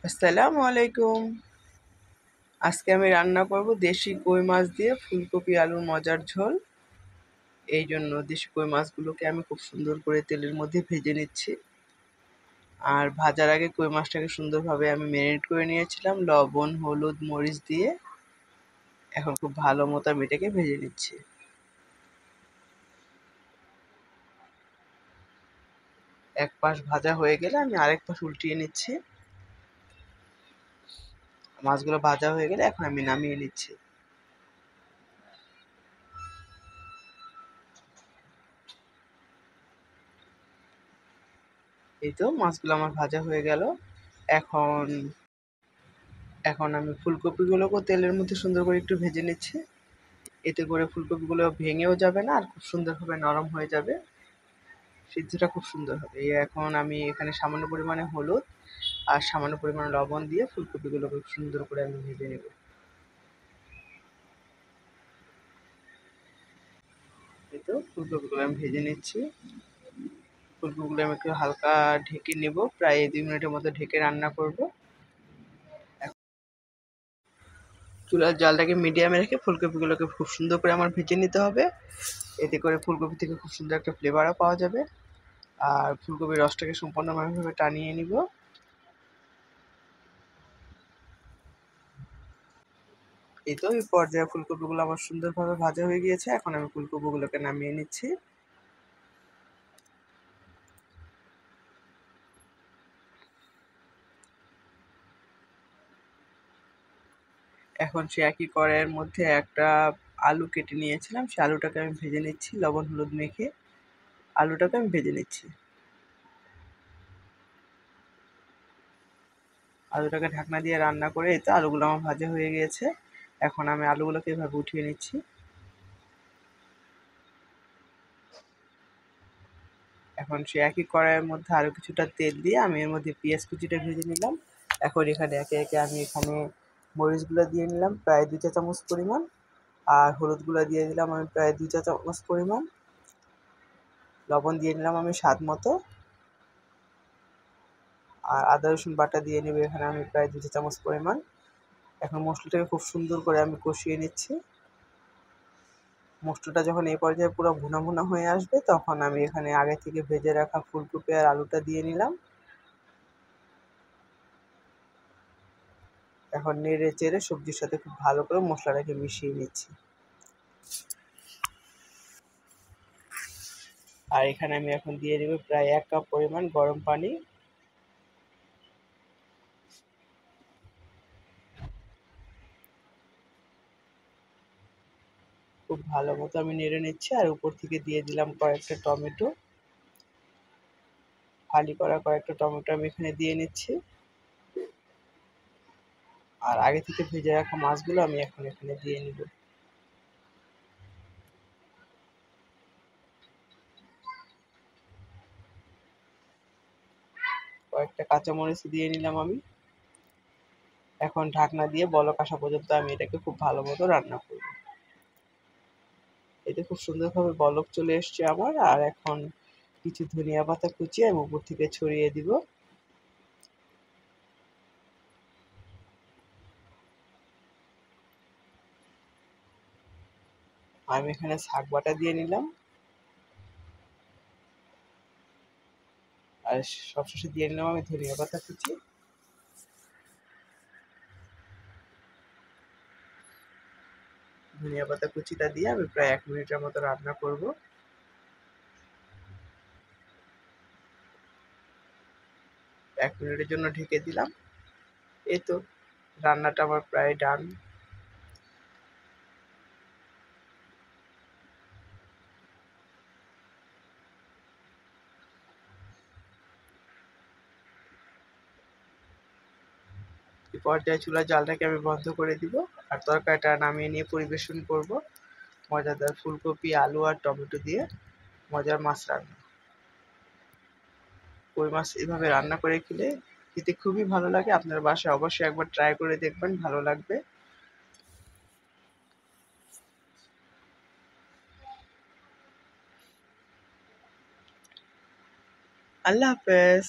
আসসালামু আলাইকুম। আজকে আমি রান্না করব দেশি কই মাছ দিয়ে ফুলকপি আলুর মজার ঝোল। এই জন্য দেশি কই মাছগুলোকে আমি খুব সুন্দর করে তেলের মধ্যে ভেজে নিচ্ছি। আর ভাজার আগে কই মাছটাকে সুন্দরভাবে আমি ম্যারিনেট করে নিয়েছিলাম লবণ, হলুদ, মরিচ দিয়ে। এখন খুব ভালো মতো আমি এটাকে ভেজে নিচ্ছি। এক পাশ ভাজা হয়ে গেলে আমি আরেক পাশ উল্টিয়ে নিচ্ছি। মাছগুলো ভাজা হয়ে গেলে এখন আমি নামিয়ে নিচ্ছি। এই তো মাছগুলো আমার ভাজা হয়ে গেল। এখন এখন আমি ফুলকপিগুলোকেও তেলের মধ্যে সুন্দর করে একটু ভেজে নিচ্ছি। এতে করে ফুলকপিগুলো ভেঙেও যাবে না আর খুব সুন্দরভাবে নরম হয়ে যাবে। সিদ্ধটা খুব সুন্দর হবে। এখন আমি এখানে সামান্য পরিমাণে হলুদ আর সামান্য পরিমাণে লবণ দিয়ে ফুলকপিগুলোকে খুব সুন্দর করে আমি ভেজে নেব। এই তো ফুলকপিগুলো আমি ভেজে নিচ্ছি। ফুলকপিগুলো আমি একটু হালকা ঢেকে নেব, প্রায় 2 মিনিটের মতো ঢেকে রান্না করব। চুলার জালটাকে মিডিয়ামে রেখে ফুলকপিগুলোকে খুব সুন্দর করে আমার ভেজে নিতে হবে। এতে করে ফুলকপি থেকে খুব সুন্দর একটা ফ্লেভারও পাওয়া যাবে। আর ফুলকপির রসটাকে সম্পূর্ণভাবে টানিয়ে নিব। এই তো এই পর্যায়ে ফুলকপিগুলো আমার সুন্দরভাবে ভাজা হয়ে গিয়েছে। এখন আমি ফুলকপিগুলোকে নামিয়ে নিচ্ছি। এখন সে একই কড়াইয়ের মধ্যে একটা আলু কেটে নিয়েছিলাম, সে আলুটাকে আমি ভেজে নিচ্ছি লবণ হলুদ মেখে। আলুটাকে আমি ভেজে নিচ্ছি। আলুটাকে ঢাকনা দিয়ে রান্না করে এই তো আলুগুলো আমার ভাজা হয়ে গিয়েছে। এখন আমি আলুগুলোকে এভাবে উঠিয়ে নিচ্ছি। এখন সে একই কড়াইয়ের মধ্যে আরো কিছুটা তেল দিয়ে আমি এর মধ্যে পেঁয়াজ কুচিটা ভেজে নিলাম। এখন এখানে একে একে আমি এখানে মরিচগুলো দিয়ে নিলাম প্রায় 2 চা চামচ পরিমাণ। আর হলুদ গুঁড়া দিয়ে দিলাম আমি প্রায় 2 চা চামচ পরিমাণ। লবণ দিয়ে নিলাম আমি স্বাদ মতো। আর আদা রসুন বাটা দিয়ে নেব এখানে আমি প্রায় 2 চা চামচ পরিমাণ। এখন মশলাটাকে খুব সুন্দর করে আমি কষিয়ে নিচ্ছি। মশলাটা যখন এই পর্যায়ে পুরো ভুনা ভুনা হয়ে আসবে তখন আমি এখানে আগে থেকে ভেজে রাখা ফুলকপি আর আলুটা দিয়ে নিলাম। এখন নেড়ে চেড়ে সবজির সাথে খুব ভালো করে মশলাটাকে মিশিয়ে নিচ্ছি। আর এখানে আমি এখন দিয়ে দেবো প্রায় 1 কাপ পরিমাণ গরম পানি। খুব ভালো মতো আমি নেড়ে নিচ্ছি আর উপর থেকে দিয়ে দিলাম কয়েকটা টমেটো। ফালি করা কয়েকটা টমেটো আমি এখানে দিয়ে নিচ্ছি। আর আগে থেকে ভেজে রাখা মাছগুলো আমি এখন এখানে দিয়ে নিব। কয়েকটা কাঁচামরিচ দিয়ে নিলাম আমি। এখন ঢাকনা দিয়ে বলক আসা পর্যন্ত আমি এটাকে খুব ভালো মতো রান্না করব। এতে খুব সুন্দরভাবে বলক চলে এসছে আমার। আর এখন কিছু ধনিয়া পাতা কুচিয়ে আমি উপর থেকে ছড়িয়ে দিব। আমি এখানে শাক বাটা দিয়ে নিলাম। আর সবশেষে দিয়ে নিলাম আমি ধনিয়া পাতা কুচি। ধনিয়া পাতা কুচিটা দিয়ে আমি প্রায় 1 মিনিটের মতো রান্না করব। 1 মিনিটের জন্য ঢেকে দিলাম। এই তো রান্নাটা আমার প্রায় ডান। এই পর্যায়ে চুলার জালটাকে আমি বন্ধ করে দিব। আর তরকারিটা নামিয়ে নিয়ে পরিবেশন করব মজাদার ফুলকপি আলু আর টমেটো দিয়ে মজার মাছ রান্না। কই মাছ এভাবে রান্না করে খেলে খেতে খুবই ভালো লাগে। আপনার বাসায় অবশ্যই একবার ট্রাই করে দেখবেন, ভালো লাগবে। আল্লাহ হাফেজ।